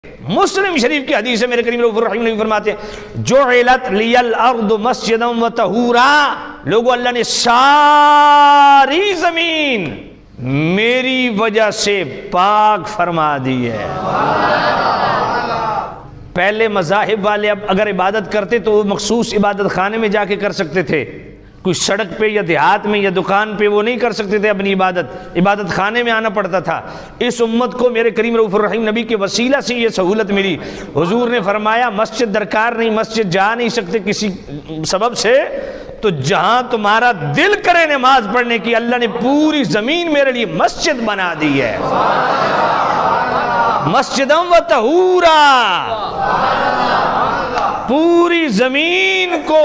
مسلم شریف کی حدیث ہے، میرے کریم رؤوف الرحیم نبی فرماتے ہیں جعلت لی الارض مسجدا وطہورا، لوگوں اللہ نے ساری زمین میری وجہ سے پاک فرما دی ہے۔ پہلے مذاہب والے اب اگر عبادت کرتے تو وہ مخصوص عبادت خانے میں جا کے کر سکتے تھے، کوئی سڑک پہ یا دیہات میں یا دکان پہ وہ نہیں کر سکتے تھے، اپنی عبادت خانے میں آنا پڑتا تھا۔ اس امت کو میرے کریم رؤوف الرحیم نبی کے وسیلہ سے یہ سہولت ملی۔ حضور نے فرمایا مسجد درکار نہیں، مسجد جا نہیں سکتے کسی سبب سے، تو جہاں تمہارا دل کرے نماز پڑھنے کی، اللہ نے پوری زمین میرے لیے مسجد بنا دی ہے، مسجدا وطہورا، پوری زمین کو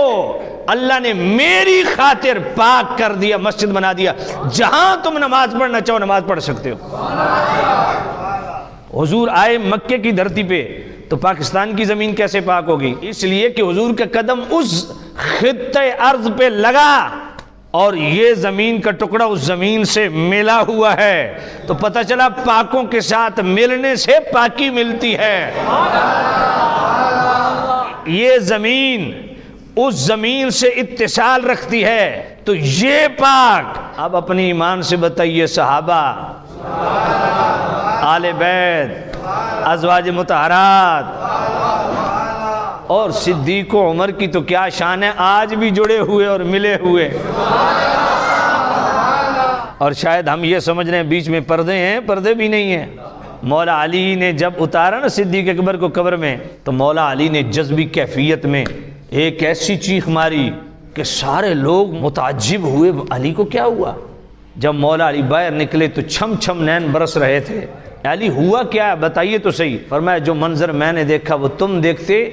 اللہ نے میری خاطر پاک کر دیا، مسجد بنا دیا، جہاں تم نماز پڑھنا چاہو نماز پڑھ سکتے ہو۔ حضور آئے مکے کی دھرتی پہ تو پاکستان کی زمین کیسے پاک ہوگی؟ اس لیے کہ حضور کا قدم اس خطہ ارض پہ لگا اور یہ زمین کا ٹکڑا اس زمین سے ملا ہوا ہے، تو پتہ چلا پاکوں کے ساتھ ملنے سے پاکی ملتی ہے۔ یہ زمین اس زمین سے اتصال رکھتی ہے تو یہ پاک۔ اب اپنی ایمان سے بتائیے صحابہ، آل بیت، ازواج مطہرات اور صدیق و عمر کی تو کیا شان ہے، آج بھی جڑے ہوئے اور ملے ہوئے۔ اور شاید ہم یہ سمجھ رہے ہیں بیچ میں پردے ہیں، پردے بھی نہیں ہیں۔ مولا علی نے جب اتارا نا صدیق اکبر کو قبر میں، تو مولا علی نے جذبی کیفیت میں ایک ایسی چیخ ماری کہ سارے لوگ متعجب ہوئے، علی کو کیا ہوا؟ جب مولا علی باہر نکلے تو چھم چھم نین برس رہے تھے۔ علی ہوا کیا ہے بتائیے تو صحیح۔ فرمایا جو منظر میں نے دیکھا وہ تم دیکھتے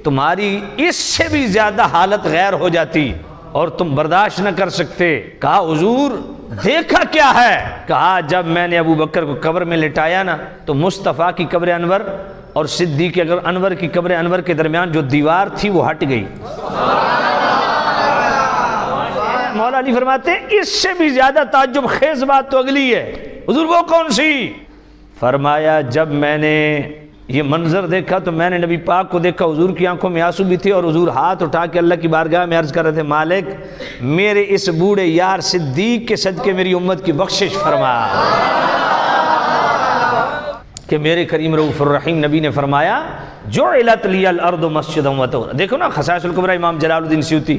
تمہاری اس سے بھی زیادہ حالت غیر ہو جاتی اور تم برداشت نہ کر سکتے۔ کہا حضور دیکھا کیا ہے؟ کہا جب میں نے ابو بکر کو قبر میں لٹایا نا تو مصطفیٰ کی قبر انور اور صدیق انور کی قبر انور کے درمیان جو دیوار تھی وہ ہٹ گئی۔ مولا علی فرماتے ہیں اس سے بھی زیادہ تعجب خیز بات تو اگلی ہے۔ حضور وہ کون سی؟ فرمایا جب میں نے یہ منظر دیکھا تو میں نے نبی پاک کو دیکھا، حضور کی آنکھوں میں آنسو بھی تھے اور حضور ہاتھ اٹھا کے اللہ کی بارگاہ میں عرض کر رہے تھے مالک میرے اس بوڑھے یار صدیق کے صدقے میری امت کی بخشش فرما۔ کہ میرے کریم رؤوف الرحیم نبی نے فرمایا جعلت لی الارض مسجدا وطہورا۔ دیکھو نا خصائص الکبریٰ امام جلال الدین سیوطی،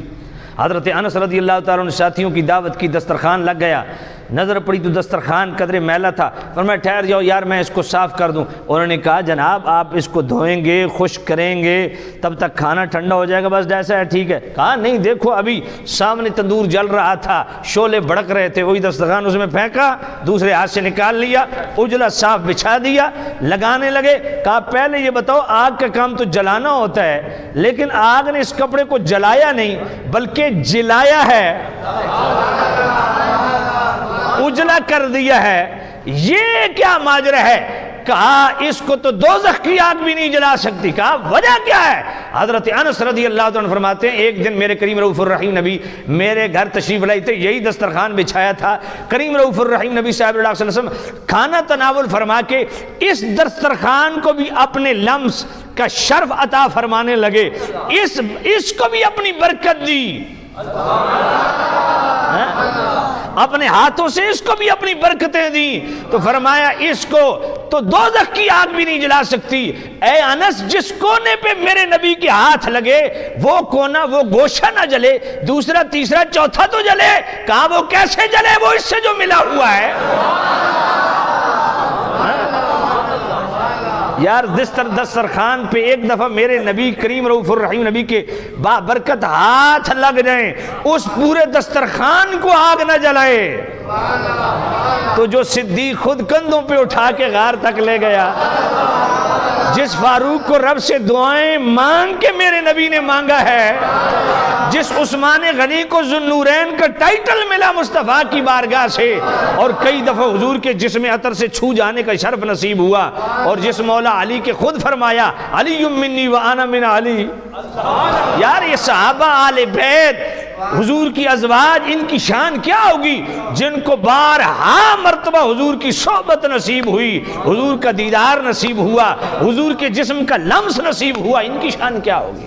حضرت انس رضی اللہ تعالیٰ عنہ ساتھیوں کی دعوت کی، دسترخوان لگ گیا، نظر پڑی تو دسترخوان قدرے میلا تھا، فرمایا ٹھہر جاؤ یار میں اس کو صاف کر دوں۔ انہوں نے کہا جناب آپ اس کو دھوئیں گے، خشک کریں گے، تب تک کھانا ٹھنڈا ہو جائے گا، بس جیسا ہے ٹھیک ہے۔ کہا نہیں دیکھو ابھی سامنے تندور جل رہا تھا، شعلے بھڑک رہے تھے، وہی دسترخوان اس میں پھینکا، دوسرے ہاتھ سے نکال لیا، اجلا صاف بچھا دیا، لگانے لگے۔ کہا پہلے یہ بتاؤ آگ کا کام تو جلانا ہوتا ہے، لیکن آگ نے اس کپڑے کو جلایا نہیں بلکہ جلایا ہے، اجلا کر دیا ہے، یہ کیا ماجرا ہے؟ کہا اس کو تو دوزخ کی آگ بھی نہیں جلا سکتی۔ کہا وجہ کیا ہے؟ حضرت انس رضی اللہ عنہ فرماتے ہیں ایک دن میرے کریم رؤوف الرحیم نبی میرے گھر تشریف لائے تھے، یہی دسترخوان بچھایا تھا، کریم رؤوف الرحیم نبی صاحب اللہ علیہ وسلم کھانا تناول فرما کے اس دسترخوان کو بھی اپنے لمس کا شرف عطا فرمانے لگے، اس کو بھی اپنی برکت دی، اپنے ہاتھوں سے اس کو بھی اپنی برکتیں دیں، تو فرمایا اس کو تو دوزخ کی آگ بھی نہیں جلا سکتی۔ اے انس جس کونے پہ میرے نبی کے ہاتھ لگے وہ کونا وہ گوشہ نہ جلے، دوسرا تیسرا چوتھا تو جلے۔ کہا وہ کیسے جلے؟ وہ اس سے جو ملا ہوا ہے۔ یار دسترخوان پہ ایک دفعہ میرے نبی کریم رؤوف الرحیم نبی کے بابرکت ہاتھ لگ جائیں، اس پورے دسترخوان کو آگ نہ جلائے، تو جو صدیق خود کندھوں پہ اٹھا کے غار تک لے گیا، جس فاروق کو رب سے دعائیں مانگ کے میرے نبی نے مانگا ہے، جس عثمان غنی کو ذوالنورین کا ٹائٹل ملا مصطفیٰ کی بارگاہ سے، اور کئی دفعہ حضور کے جسم عطر سے چھو جانے کا شرف نصیب ہوا، اور جس مولا علی کے خود فرمایا علی منی وانا من علی۔ یار یہ صحابہ آل بیت حضور کی ازواج، ان کی شان کیا ہوگی جن کو بارہا مرتبہ حضور کی صحبت نصیب ہوئی، حضور کا دیدار نصیب ہوا، حضور کے جسم کا لمس نصیب ہوا، ان کی شان کیا ہوگی؟